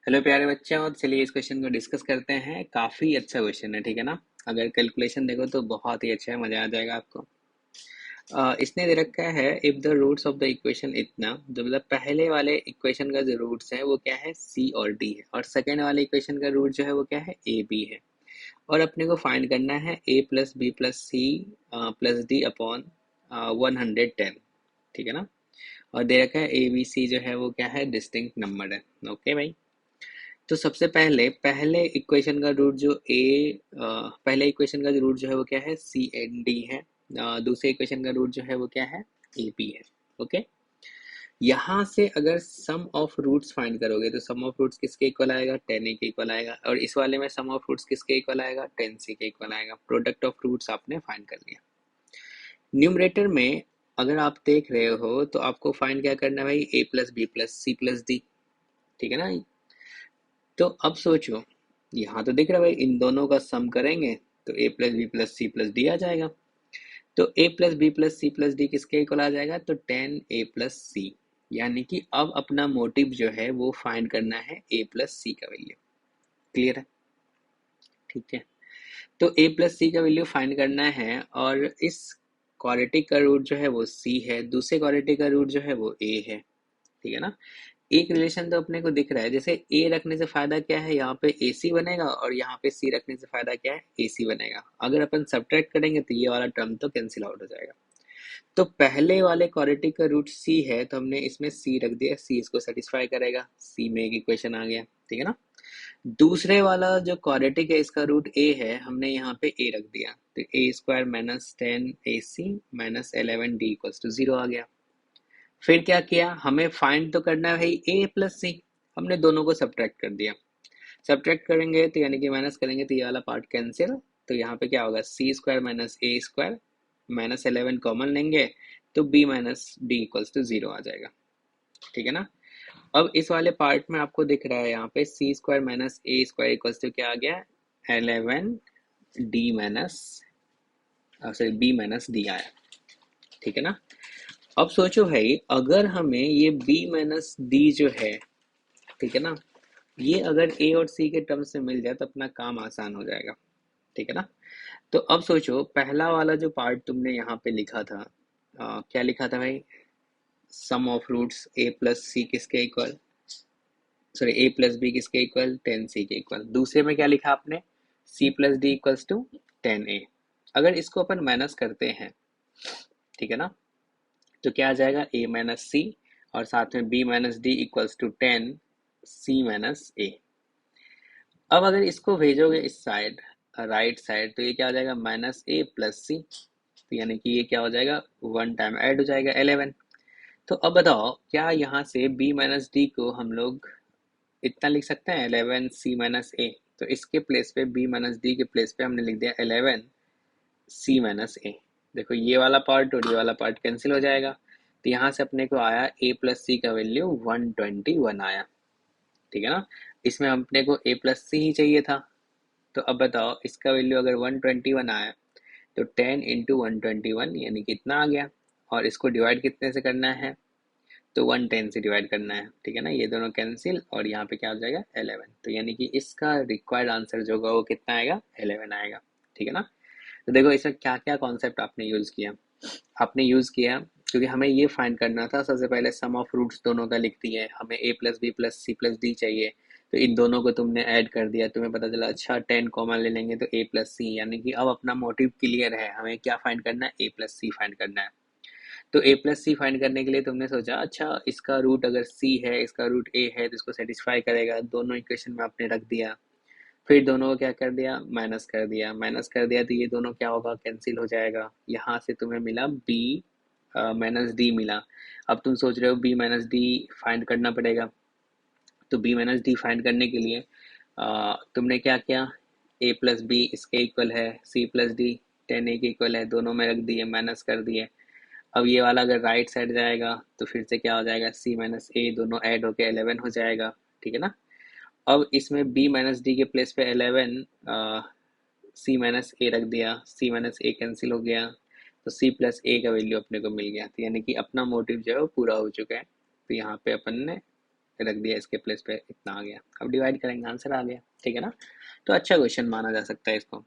Hello प्यारे बच्चों, और चलिए इस क्वेश्चन को डिस्कस करते हैं। काफी अच्छा क्वेश्चन है, ठीक है ना। अगर कैलकुलेशन देखो तो बहुत ही अच्छा है, मजा आ जाएगा आपको। इसने दे रखा है if the roots of the equation इतना, जो मतलब पहले वाले इक्वेशन का जो रूट्स है वो क्या है, सी और डी है, और सेकेंड वाले इक्वेशन का रूट जो है वो क्या है, ए बी है। और अपने को फाइंड करना है A plus B plus C plus D upon 110, ठीक है ना। और दे रखा है ए बी सी जो है वो क्या है, डिस्टिंक्ट नंबर है। ओके भाई। तो सबसे पहले पहले इक्वेशन का रूट जो पहले इक्वेशन का जो रूट जो है वो क्या है, सी एन डी है। दूसरे इक्वेशन का रूट जो है वो क्या है, ए पी है। ओके। यहाँ से अगर सम ऑफ रूट्स फाइंड करोगे तो सम ऑफ रूट्स किसके इक्वल आएगा, 10a के इक्वल आएगा। और इस वाले में सम ऑफ रूट्स किसके इक्वल आएगा, 10c के इक्वल आएगा। प्रोडक्ट ऑफ रूट्स आपने फाइंड कर लिया। न्यूमरेटर में अगर आप देख रहे हो तो आपको फाइंड क्या करना है भाई, a plus B plus C plus D, ठीक है ना। तो अब सोचो, यहाँ तो दिख रहा है भाई, इन दोनों का सम करेंगे तो A plus B plus C plus D आ जाएगा। तो A plus B plus C plus D किसके इक्वल आ जाएगा, तो 10a प्लस सी। यानी कि अब अपना मोटिव जो है वो फाइंड करना है ए प्लस सी का वैल्यू। क्लियर है, ठीक है। तो ए प्लस सी का वैल्यू फाइंड करना है, और इस क्वाड्रेटिक का रूट जो है वो सी है, दूसरे क्वाड्रेटिक का रूट जो है वो ए है, ठीक है ना। एक रिलेशन तो अपने को दिख रहा है, जैसे ए रखने से फायदा क्या है, यहाँ पे ए सी बनेगा, और यहाँ पे सी रखने से फायदा क्या है, ए सी बनेगा। अगर अपन सब्ट्रैक्ट करेंगे तो ये वाला टर्म तो कैंसिल आउट हो जाएगा। तो पहले वाले क्वाड्रेटिक का रूट सी है, तो हमने इसमें सी रख दिया, सी इसको सेटिस्फाई करेगा, सी में एक इक्वेशन आ गया, ठीक है ना। दूसरे वाला जो क्वाड्रेटिक है इसका रूट ए है, हमने यहाँ पे ए रख दिया, तो A square minus 10ac minus 11d equals to 0 आ गया। फिर क्या किया, हमें फाइंड तो करना है भाई ए प्लस सी। हमने दोनों को सब्ट्रैक्ट कर दिया। सब्ट्रैक्ट करेंगे तो यानी कि माइनस करेंगे तो ये वाला पार्ट कैंसिल। तो यहाँ पे क्या होगा, C square minus A square minus 11 common लेंगे, तो B minus D equals to 0 आ जाएगा, ठीक है ना। अब इस वाले पार्ट में आपको दिख रहा है यहाँ पे C square minus A square equals to क्या आ गया, 11 D minus sorry B minus D आया, ठीक है ना। अब सोचो भाई, अगर हमें ये b माइनस डी जो है, ठीक है ना, ये अगर a और c के टर्म्स से मिल जाए तो अपना काम आसान हो जाएगा, ठीक है ना। तो अब सोचो, पहला वाला जो पार्ट तुमने यहाँ पे लिखा था, क्या लिखा था भाई, sum of roots a plus C किसके equal, sorry a plus B किसके इक्वल, 10c के इक्वल। दूसरे में क्या लिखा आपने, c plus D equals to 10a। अगर इसको अपन माइनस करते हैं, ठीक है ना, तो क्या आ जाएगा, a माइनस सी, और साथ में b minus D equals to 10c minus a। अब अगर इसको भेजोगे इस साइड, राइट साइड, तो ये क्या हो जाएगा, माइनस a प्लस सी। तो यानी कि ये क्या हो जाएगा, वन टाइम ऐड हो जाएगा 11। तो अब बताओ, क्या यहाँ से b माइनस डी को हम लोग इतना लिख सकते हैं, 11c माइनस a। तो इसके प्लेस पे, b माइनस डी के प्लेस पे हमने लिख दिया 11c माइनस a। देखो ये वाला पार्ट और ये वाला पार्ट कैंसिल हो जाएगा, तो यहाँ से अपने को आया a प्लस सी का वैल्यू 121 आया, ठीक है ना। इसमें अपने को a प्लस सी ही चाहिए था। तो अब बताओ, इसका वैल्यू अगर 121 आया तो 10 इंटू 121 यानी कितना आ गया, और इसको डिवाइड कितने से करना है, तो 110 से डिवाइड करना है, ठीक है ना। ये दोनों कैंसिल, और यहाँ पे क्या हो जाएगा, 11। तो यानी कि इसका रिक्वायर्ड आंसर जो होगा वो कितना आएगा, 11 आएगा, ठीक है ना। तो देखो इसमें क्या क्या कॉन्सेप्ट आपने यूज़ किया। आपने यूज़ किया क्योंकि हमें ये फाइंड करना था, सबसे पहले सम ऑफ रूट्स दोनों का लिख दिए, हमें a plus B plus C plus D चाहिए। तो इन दोनों को तुमने ऐड कर दिया, तुम्हें पता चला अच्छा 10 कॉमन ले लेंगे तो a प्लस सी, यानी कि अब अपना मोटिव क्लियर है, हमें क्या फाइंड करना है, a प्लस सी फाइंड करना है। तो a प्लस सी फाइंड करने के लिए तुमने सोचा, अच्छा इसका रूट अगर c है, इसका रूट a है, तो इसको सेटिस्फाई करेगा, दोनों इक्वेशन में आपने रख दिया। फिर दोनों को क्या कर दिया, माइनस कर दिया, माइनस कर दिया तो ये दोनों क्या होगा, कैंसिल हो जाएगा। यहाँ से तुम्हें मिला b माइनस डी मिला। अब तुम सोच रहे हो b माइनस डी फाइंड करना पड़ेगा। तो b माइनस डी फाइंड करने के लिए तुमने क्या किया, a प्लस बी इसके इक्वल है, c प्लस डी 10a के इक्वल है, दोनों में रख दिए, माइनस कर दिए। अब ये वाला अगर राइट साइड जाएगा तो फिर से क्या हो जाएगा, c माइनस a, दोनों ऐड होके 11 हो जाएगा, ठीक है ना। अब इसमें b माइनस डी के प्लेस पे 11, सी माइनस ए रख दिया, सी माइनस ए कैंसिल हो गया, तो सी प्लस ए का वैल्यू अपने को मिल गया। तो यानी कि अपना मोटिव जो है वो पूरा हो चुका है। तो यहाँ पे अपन ने रख दिया, इसके प्लेस पे इतना आ गया, अब डिवाइड करेंगे आंसर आ गया, ठीक है ना। तो अच्छा क्वेश्चन माना जा सकता है इसको।